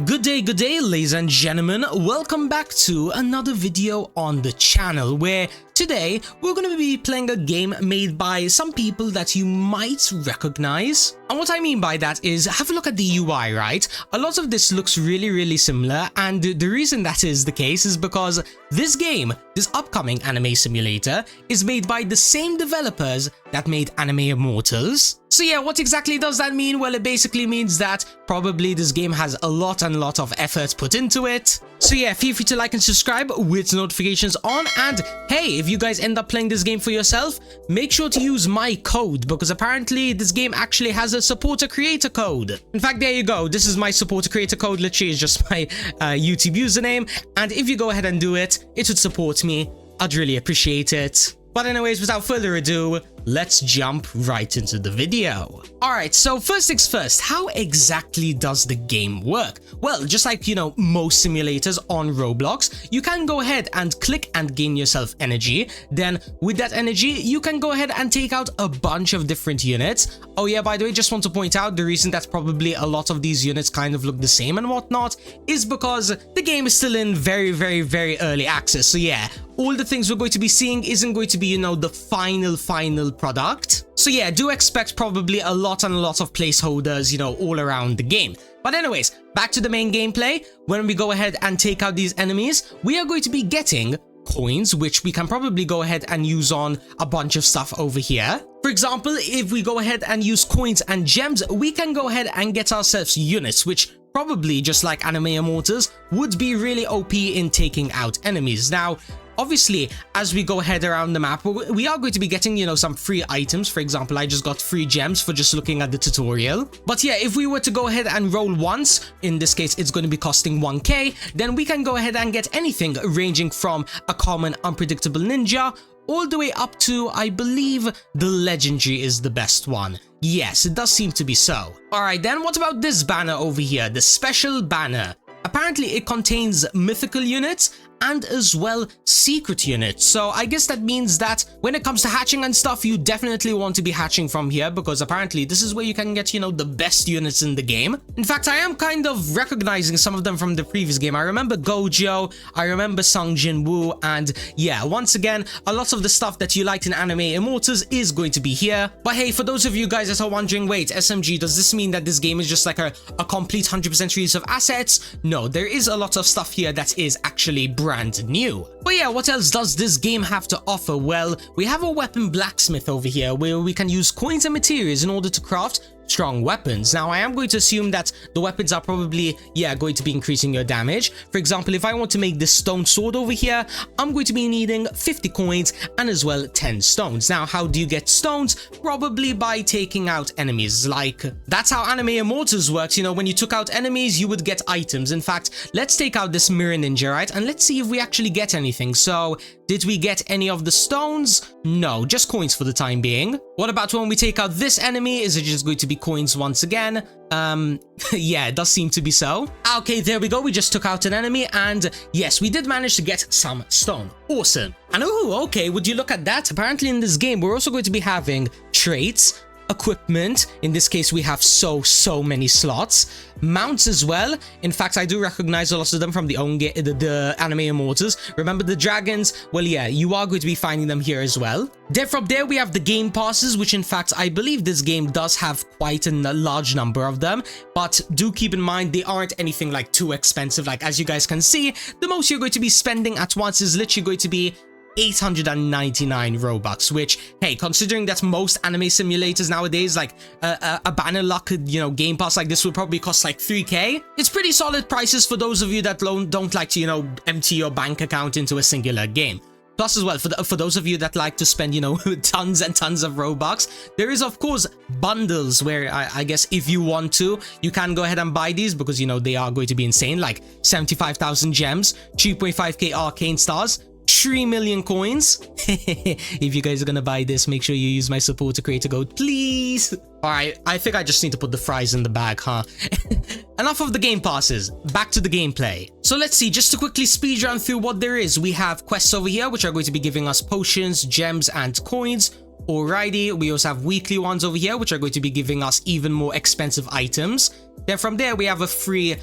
Good day ladies and gentlemen, welcome back to another video on the channel where today we're going to be playing a game made by some people that you might recognize. And what I mean by that is have a look at the UI, right? A lot of this looks really similar, and the reason that is the case is because this game, this upcoming anime simulator, is made by the same developers that made Anime Immortals. So yeah, what exactly does that mean? Well, it basically means that probably this game has a lot of effort put into it. So yeah, feel free to like and subscribe with notifications on, and hey, if you guys end up playing this game for yourself, make sure to use my code, because apparently this game actually has a supporter creator code. In fact, there you go, this is my supporter creator code, literally is just my YouTube username, and if you go ahead and do it, it would support me. I'd really appreciate it. But anyways, without further ado, let's jump right into the video. Alright, so first things first, how exactly does the game work? Well, just like, most simulators on Roblox, you can go ahead and click and gain yourself energy. Then with that energy, you can go ahead and take out a bunch of different units. Oh yeah, by the way, just want to point out the reason that probably a lot of these units kind of look the same and whatnot is because the game is still in very early access. So yeah, all the things we're going to be seeing isn't going to be, the final product. So yeah, do expect probably a lot of placeholders, all around the game. But anyways, back to the main gameplay. When we go ahead and take out these enemies, we are going to be getting coins, which we can probably go ahead and use on a bunch of stuff over here. For example, if we go ahead and use coins and gems, we can go ahead and get ourselves units, which probably, just like Anime Immortals, would be really OP in taking out enemies. Now, obviously, as we go ahead around the map, we are going to be getting, some free items. For example, I just got 3 gems for just looking at the tutorial. But yeah, if we were to go ahead and roll once, in this case, it's going to be costing 1k, then we can go ahead and get anything ranging from a common unpredictable ninja all the way up to, I believe, the legendary is the best one. Yes, it does seem to be so. Alright then, what about this banner over here, the special banner? Apparently, it contains mythical units and as well secret units. So I guess that means that when it comes to hatching and stuff, you definitely want to be hatching from here, because apparently this is where you can get, the best units in the game. In fact, I am kind of recognizing some of them from the previous game. I remember Gojo, I remember Sung Jin Woo, and yeah, once again, a lot of the stuff that you liked in Anime Immortals is going to be here. But hey, for those of you guys that are wondering, wait, SMG, does this mean that this game is just like a complete 100% release of assets? No, there is a lot of stuff here that is actually brand new. But yeah, what else does this game have to offer? Well, we have a weapon blacksmith over here where we can use coins and materials in order to craft strong weapons. Now, I am going to assume that the weapons are probably, going to be increasing your damage. For example, if I want to make this stone sword over here, I'm going to be needing 50 coins and as well 10 stones. Now, how do you get stones? Probably by taking out enemies. Like, that's how Anime Immortals works. When you took out enemies, you would get items. In fact, let's take out this mirror ninja, right? And let's see if we actually get anything. So, did we get any of the stones? No, just coins for the time being. What about when we take out this enemy? Is it just going to be coins once again? Yeah, it does seem to be so. Okay, there we go. We just took out an enemy, and yes, we did manage to get some stone. Awesome. And oh, okay, would you look at that? Apparently in this game, we're also going to be having traits, equipment. In this case, we have so many slots. Mounts as well. In fact, I do recognize a lot of them from the Anime Immortals. Remember the dragons? Well, yeah, you are going to be finding them here as well. Then from there, we have the game passes, which in fact, I believe this game does have quite a large number of them. But do keep in mind, they aren't anything like too expensive. Like, as you guys can see, the most you're going to be spending at once is literally going to be 899 Robux, which, hey, considering that most anime simulators nowadays, like a banner luck, game pass like this would probably cost like 3k. It's pretty solid prices for those of you that don't like to, empty your bank account into a singular game. Plus as well, for those of you that like to spend, tons and tons of Robux, there is of course bundles where I guess if you want to, you can go ahead and buy these, because, they are going to be insane, like 75,000 gems, 3.5k arcane stars, 3 million coins. If you guys are gonna buy this, make sure you use my supporter creator code, please. Alright, I think I just need to put the fries in the bag, huh? Enough of the game passes, back to the gameplay. So let's see, just to quickly speed run through what there is. We have quests over here, which are going to be giving us potions, gems, and coins. Alrighty, we also have weekly ones over here, which are going to be giving us even more expensive items. Then from there, we have a free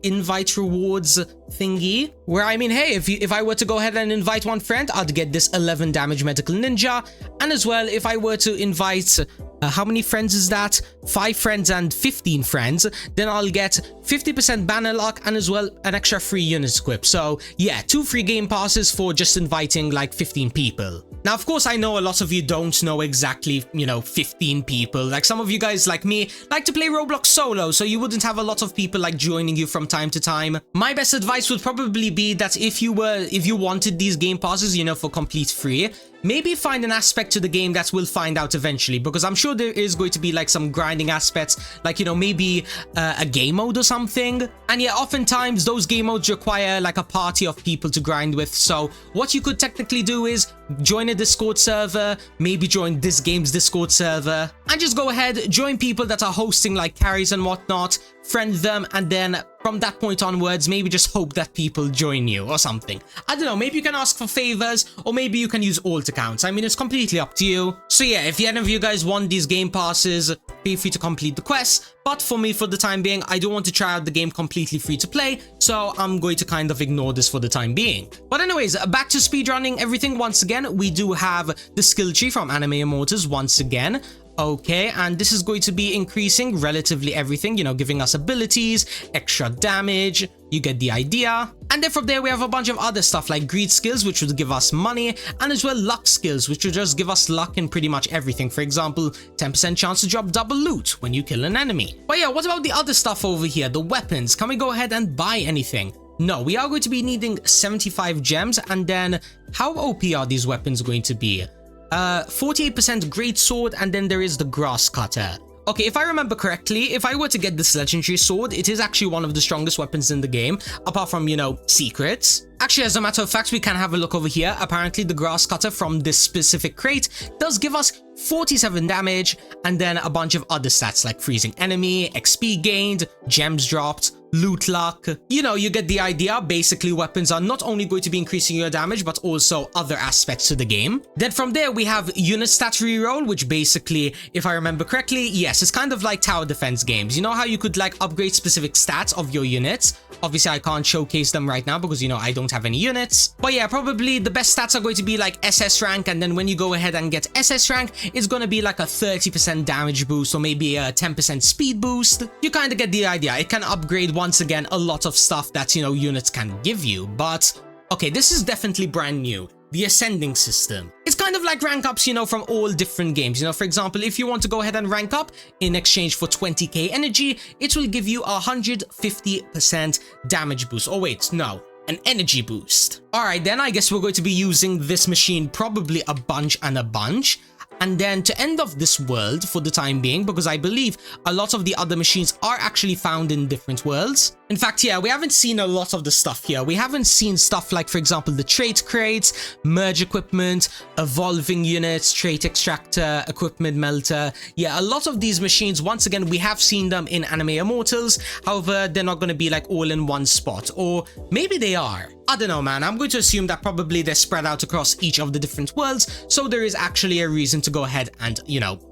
invite rewards thingy, where I mean, hey, if I were to go ahead and invite one friend, I'd get this 11 damage medical ninja. And as well, if I were to invite how many friends is that? 5 friends and 15 friends, then I'll get 50% banner luck and as well an extra free unit equip. So yeah, 2 free game passes for just inviting like 15 people. Now, of course, I know a lot of you don't know exactly, 15 people. Like some of you guys like me like to play Roblox solo, so you wouldn't have a lot of people like joining you from time to time. My best advice would probably be that if you wanted these game passes, for complete free, maybe find an aspect to the game that we'll find out eventually, because I'm sure there is going to be like some grinding aspects, like, maybe a game mode or something. And yeah, oftentimes those game modes require like a party of people to grind with. So what you could technically do is join a Discord server, maybe join this game's Discord server, and just go ahead, join people that are hosting like carries and whatnot, friend them, and then from that point onwards, maybe just hope that people join you or something. I don't know, maybe you can ask for favors, or maybe you can use alt accounts. I mean, it's completely up to you. So yeah, if any of you guys want these game passes, feel free to complete the quests. But for me, for the time being, I don't want to try out the game completely free to play, so I'm going to kind of ignore this for the time being. But anyways, back to speedrunning everything once again. We do have the skill tree from Anime Immortals once again. Okay, and this is going to be increasing relatively everything, giving us abilities, extra damage, you get the idea. And then from there, we have a bunch of other stuff like greed skills, which would give us money, and as well luck skills, which would just give us luck in pretty much everything. For example, 10% chance to drop double loot when you kill an enemy. But yeah, what about the other stuff over here, the weapons? Can we go ahead and buy anything? No, we are going to be needing 75 gems, and then how OP are these weapons going to be? 48% great sword, and then there is the grass cutter. Okay, if I remember correctly, if I were to get this legendary sword, it is actually one of the strongest weapons in the game, apart from, secrets. Actually, as a matter of fact, we can have a look over here. Apparently, the grass cutter from this specific crate does give us 47 damage, and then a bunch of other stats like freezing enemy, XP gained, gems dropped, loot luck. You get the idea. Basically, weapons are not only going to be increasing your damage, but also other aspects to the game. Then from there, we have unit stat reroll, which basically, if I remember correctly, yes, it's kind of like tower defense games. You know how you could like upgrade specific stats of your units? Obviously, I can't showcase them right now because, I don't have any units. But yeah, probably the best stats are going to be like SS rank, and then when you go ahead and get SS rank, it's going to be like a 30% damage boost or maybe a 10% speed boost. You kind of get the idea. It can upgrade once again a lot of stuff that, units can give you. But okay, this is definitely brand new. The ascending system. It's kind of like rank ups, from all different games. For example, if you want to go ahead and rank up in exchange for 20k energy, it will give you 150% damage boost. Oh wait, no. An energy boost. Alright, then I guess we're going to be using this machine probably a bunch and a bunch. And then to end off this world for the time being, because I believe a lot of the other machines are actually found in different worlds. In fact, yeah, we haven't seen a lot of the stuff here. We haven't seen stuff like, for example, the trait crates, merge equipment, evolving units, trait extractor, equipment melter. Yeah, a lot of these machines, once again, we have seen them in Anime Immortals. However, they're not going to be like all in one spot, or maybe they are. I don't know, man. I'm going to assume that probably they're spread out across each of the different worlds, so there is actually a reason to go ahead and,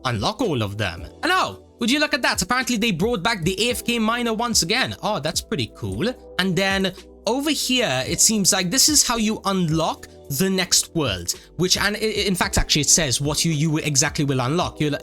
unlock all of them. And oh, would you look at that? Apparently they brought back the AFK miner once again. Oh, that's pretty cool. And then over here, it seems like this is how you unlock the next world, which, and in fact, actually it says what you exactly will unlock. You'll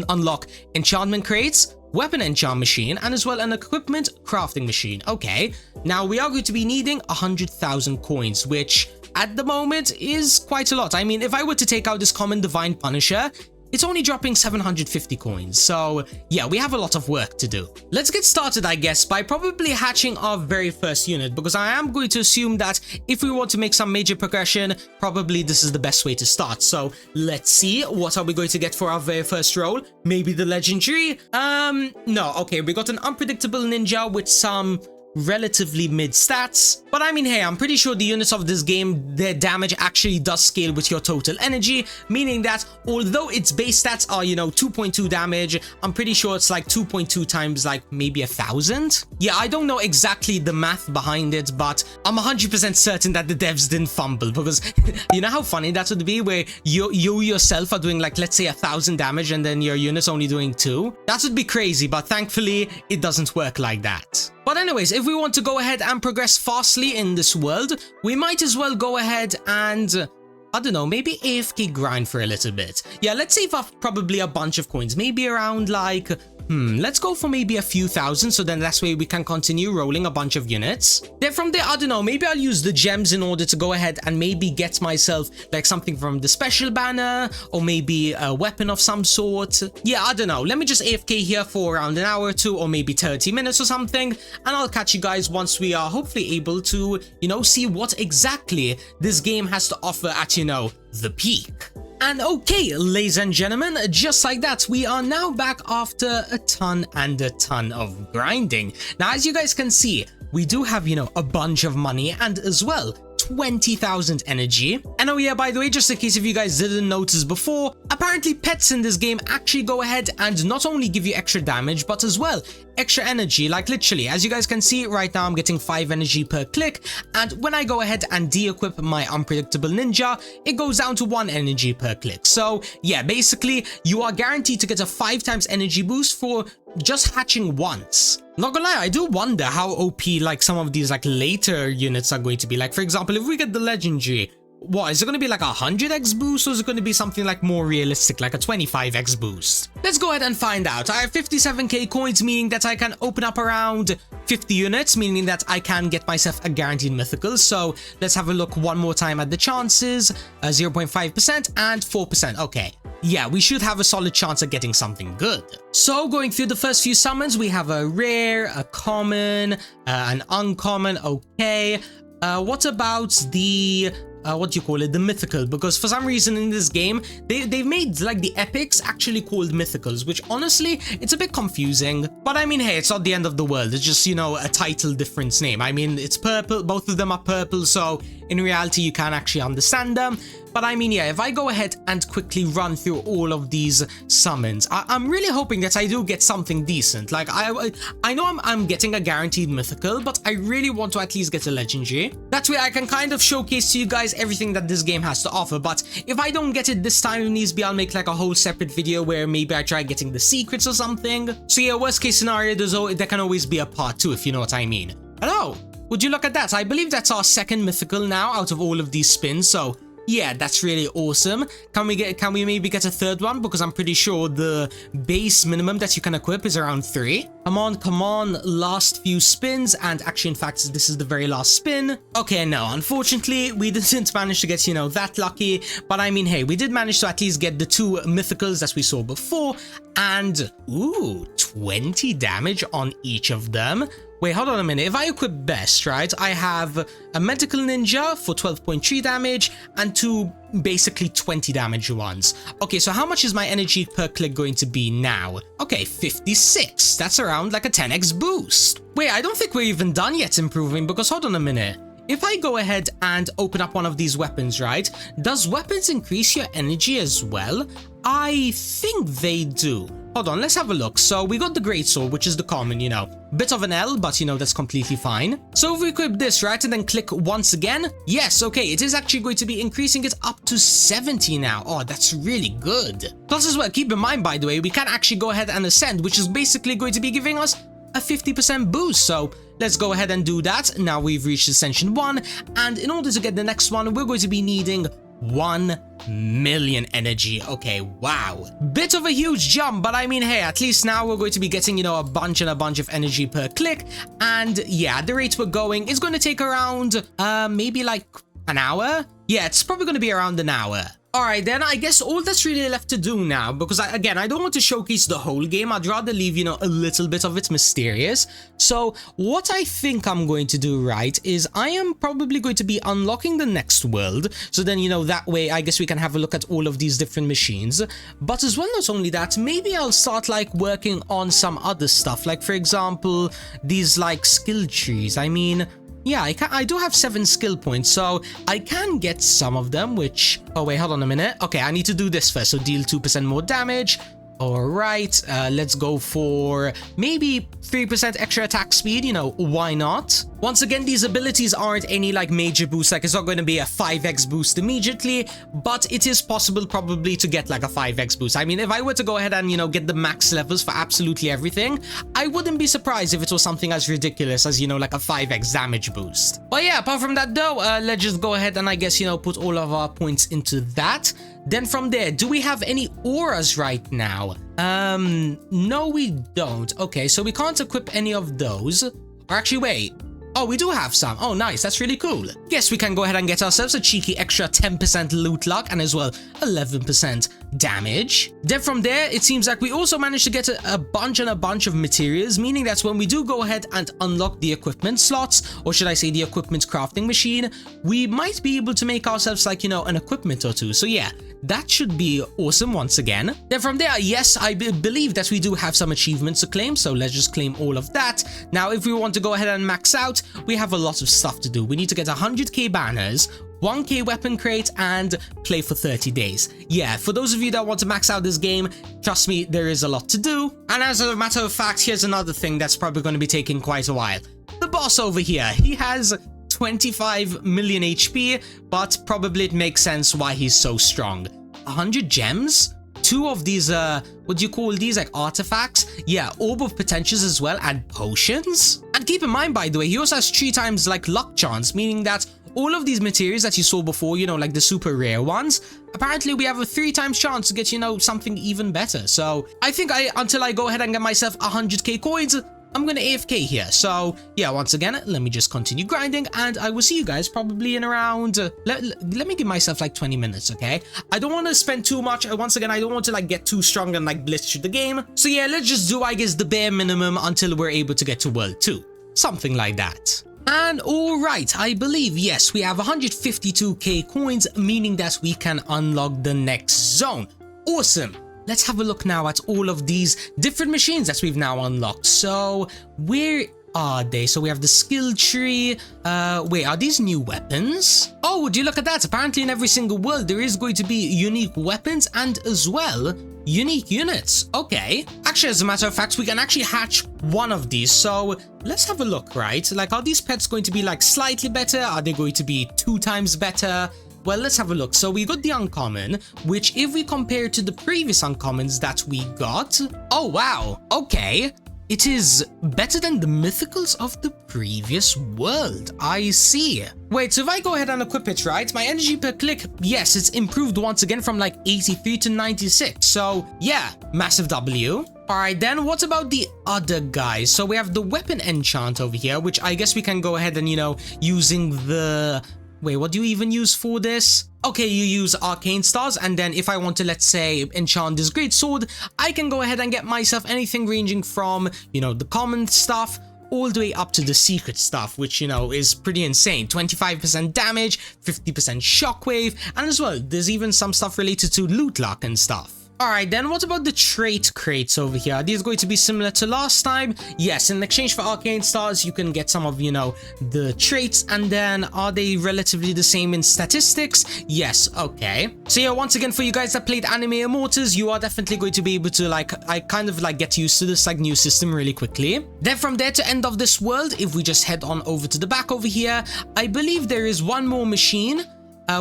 unlock enchantment crates, weapon enchant machine, and as well an equipment crafting machine. Okay, now we are going to be needing 100,000 coins, which at the moment is quite a lot. I mean, if I were to take out this common divine punisher, it's only dropping 750 coins, so yeah, we have a lot of work to do. Let's get started, I guess, by probably hatching our very first unit, because I am going to assume that if we want to make some major progression, probably this is the best way to start. So let's see, what are we going to get for our very first roll? Maybe the legendary? No, okay, we got an unpredictable ninja with some relatively mid stats, but I mean, hey, I'm pretty sure the units of this game, their damage actually does scale with your total energy, meaning that although its base stats are, 2.2 damage, I'm pretty sure it's like 2.2 times like maybe 1,000. Yeah, I don't know exactly the math behind it, but I'm 100% certain that the devs didn't fumble, because you know how funny that would be, where you yourself are doing like, let's say 1,000 damage and then your unit's only doing 2? That would be crazy, but thankfully it doesn't work like that. But anyways, if we want to go ahead and progress fastly in this world, we might as well go ahead and, I don't know, maybe AFK grind for a little bit. Yeah, let's save up probably a bunch of coins, maybe around like, let's go for maybe a few thousand, so then that's way we can continue rolling a bunch of units. Then from there, I don't know, maybe I'll use the gems in order to go ahead and maybe get myself like something from the special banner, or maybe a weapon of some sort. Yeah, I don't know, let me just AFK here for around an hour or two, or maybe 30 minutes or something, and I'll catch you guys once we are hopefully able to, you know, see what exactly this game has to offer at, you know, the peak. And okay, ladies and gentlemen, just like that, we are now back after a ton and a ton of grinding. Now, as you guys can see, we do have, you know, a bunch of money and as well 20,000 energy. And oh yeah, by the way, just in case if you guys didn't notice before, apparently pets in this game actually go ahead and not only give you extra damage, but as well extra energy. Like literally, as you guys can see right now, I'm getting 5 energy per click, and when I go ahead and de-equip my unpredictable ninja, it goes down to 1 energy per click. So yeah, basically you are guaranteed to get a 5 times energy boost for just hatching once. Not gonna lie, I do wonder how OP like some of these like later units are going to be. Like for example, if we get the legendary, what is it going to be, like a 100x boost, or is it going to be something like more realistic, like a 25x boost? Let's go ahead and find out. I have 57k coins, meaning that I can open up around 50 units, meaning that I can get myself a guaranteed mythical. So let's have a look one more time at the chances. 0.5% and 4%. Okay, yeah, we should have a solid chance of getting something good. So going through the first few summons, we have a rare, a common, an uncommon. Okay, what about the what do you call it, the mythical? Because for some reason in this game they've made like the epics actually called mythicals, which honestly it's a bit confusing, but I mean, hey, it's not the end of the world. It's just, you know, a title difference name. I mean, it's purple, both of them are purple, so in reality you can actually understand them. But I mean, yeah, if I go ahead and quickly run through all of these summons, I'm really hoping that I do get something decent. Like, I know I'm getting a guaranteed mythical, but I really want to at least get a legendary. That way I can kind of showcase to you guys everything that this game has to offer. But if I don't get it this time, it needs to be, I'll make like a whole separate video where maybe I try getting the secrets or something. So yeah, worst case scenario, there can always be a part 2, if you know what I mean. Hello, would you look at that? I believe that's our second mythical now out of all of these spins, so yeah, that's really awesome. Can we maybe get a third one? Because I'm pretty sure the base minimum that you can equip is around 3. Come on, last few spins, and actually in fact this is the very last spin. Okay, no, unfortunately we didn't manage to get, you know, that lucky, but I mean, hey, we did manage to at least get the 2 mythicals that we saw before, and ooh, 20 damage on each of them. Wait, hold on a minute. If I equip best, right, I have a medical ninja for 12.3 damage and 2 basically 20 damage ones. Okay, so how much is my energy per click going to be now? Okay, 56. That's around like a 10x boost. Wait, I don't think we're even done yet improving, because hold on a minute. If I go ahead and open up one of these weapons, right, does weapons increase your energy as well? I think they do. Hold on, let's have a look. So we got the greatsword, which is the common, you know, bit of an L, but you know, that's completely fine. So if we equip this, right, and then click once again, yes, okay, it is actually going to be increasing it up to 70 now. Oh, that's really good. Plus as well, keep in mind, by the way, we can actually go ahead and ascend, which is basically going to be giving us a 50% boost. So let's go ahead and do that. Now we've reached Ascension 1, and in order to get the next one, we're going to be needing 1 million energy. Okay, wow, bit of a huge jump, but I mean, hey, at least now we're going to be getting, you know, a bunch of energy per click. And yeah, the rate we're going is going to take around maybe like an hour. Yeah, it's probably going to be around an hour. Alright then, I guess all that's really left to do now, because again, I don't want to showcase the whole game. I'd rather leave, you know, a little bit of it mysterious. So what I think I'm going to do, right, is I am probably going to be unlocking the next world. So then, you know, that way I guess we can have a look at all of these different machines. But as well, not only that, maybe I'll start like working on some other stuff. Like for example, these like skill trees. I mean, yeah, I do have 7 skill points, so I can get some of them, which... Oh, wait, hold on a minute. Okay, I need to do this first, so deal 2% more damage. Alright, let's go for maybe 3% extra attack speed, you know, why not? Once again, these abilities aren't any like major boost, like it's not going to be a 5x boost immediately, but it is possible probably to get like a 5x boost. I mean, if I were to go ahead and, you know, get the max levels for absolutely everything, I wouldn't be surprised if it was something as ridiculous as, you know, like a 5x damage boost. But yeah, apart from that though, let's just go ahead and I guess, you know, put all of our points into that. Then from there, do we have any auras right now? No, we don't. Okay, so we can't equip any of those. Or actually, wait. Oh, we do have some. Oh, nice. That's really cool. Yes, we can go ahead and get ourselves a cheeky extra 10% loot luck and as well 11% damage. Then from there, it seems like we also managed to get a bunch of materials, meaning that when we do go ahead and unlock the equipment slots, or should I say the equipment crafting machine, we might be able to make ourselves like, you know, an equipment or two. So yeah, that should be awesome once again. Then from there, yes, I believe that we do have some achievements to claim, so let's just claim all of that. Now, if we want to go ahead and max out, we have a lot of stuff to do. We need to get 100k banners, 1k weapon crate, and play for 30 days. Yeah, for those of you that want to max out this game, trust me, there is a lot to do. And as a matter of fact, here's another thing that's probably going to be taking quite a while. The boss over here, he has 25 million HP, but probably it makes sense why he's so strong. 100 gems? 2 of these, what do you call these, like artifacts? Yeah, orb of potentials as well, and potions? And keep in mind, by the way, he also has 3 times like luck chance, meaning that all of these materials that you saw before, you know, like the super rare ones, apparently we have a 3 times chance to get, you know, something even better. So I think until I go ahead and get myself 100k coins, I'm gonna AFK here. So yeah, once again, let me just continue grinding and I will see you guys probably in around let me give myself like 20 minutes. Okay, I don't want to spend too much. Once again, I don't want to like get too strong and like blitz through the game. So yeah, let's just do, I guess, the bare minimum until we're able to get to world 2, something like that. And alright, I believe, yes, we have 152k coins, meaning that we can unlock the next zone. Awesome. Let's have a look now at all of these different machines that we've now unlocked. So where are they? So we have the skill tree. Wait, are these new weapons? Oh, would you look at that? Apparently in every single world there is going to be unique weapons and as well unique units. Okay, actually, as a matter of fact, we can actually hatch one of these. So let's have a look, right? Like, are these pets going to be like slightly better? Are they going to be 2 times better? Well, let's have a look. So we got the uncommon, which if we compare to the previous uncommons that we got, oh wow, okay, it is better than the mythicals of the previous world. I see. Wait, so if I go ahead and equip it, right, my energy per click, yes, it's improved once again from like 83 to 96. So yeah, massive W. Alright then, what about the other guys? So we have the weapon enchant over here, which I guess we can go ahead and, you know, using the... Wait, what do you even use for this? Okay, you use arcane stars, and then if I want to, let's say, enchant this great sword, I can go ahead and get myself anything ranging from, you know, the common stuff all the way up to the secret stuff, which, you know, is pretty insane. 25% damage, 50% shockwave, and as well, there's even some stuff related to loot luck and stuff. Alright then, what about the trait crates over here? Are these going to be similar to last time? Yes, in exchange for arcane stars, you can get some of, you know, the traits, and then are they relatively the same in statistics? Yes, okay. So yeah, once again, for you guys that played Anime Immortals, you are definitely going to be able to, like, I kind of like get used to this like new system really quickly. Then from there to end of this world, if we just head on over to the back over here, I believe there is one more machine.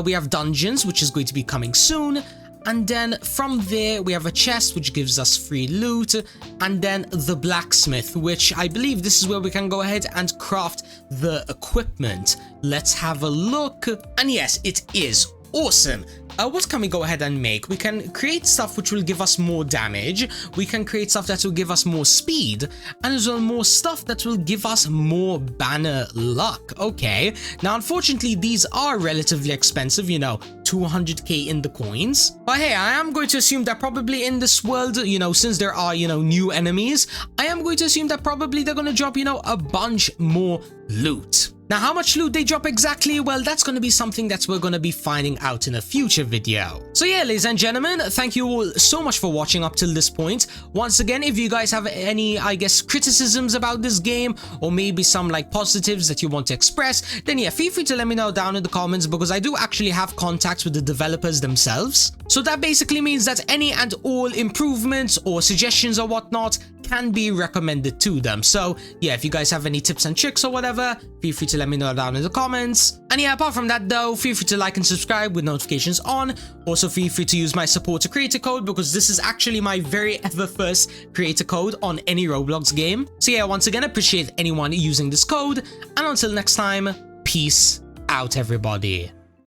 We have dungeons, which is going to be coming soon. And then from there, we have a chest, which gives us free loot. And then the blacksmith, which I believe this is where we can go ahead and craft the equipment. Let's have a look. And yes, it is awesome. What can we go ahead and make? We can create stuff which will give us more damage. We can create stuff that will give us more speed, and as well more stuff that will give us more banner luck. Okay, now unfortunately these are relatively expensive, you know, 200k in the coins. But hey, I am going to assume that probably in this world, you know, since there are, you know, new enemies, I am going to assume that probably they're going to drop, you know, a bunch more loot. Now, how much loot they drop exactly? Well, that's going to be something that we're going to be finding out in a future video. So yeah, ladies and gentlemen, thank you all so much for watching up till this point. Once again, if you guys have any, I guess, criticisms about this game, or maybe some like positives that you want to express, then yeah, feel free to let me know down in the comments, because I do actually have contacts with the developers themselves. So that basically means that any and all improvements or suggestions or whatnot can be recommended to them. So yeah, if you guys have any tips and tricks or whatever, feel free to let me know down in the comments. And yeah, apart from that though, feel free to like and subscribe with notifications on. Also feel free to use my supporter creator code, because this is actually my very ever first creator code on any Roblox game. So yeah, once again, appreciate anyone using this code, and until next time, peace out everybody.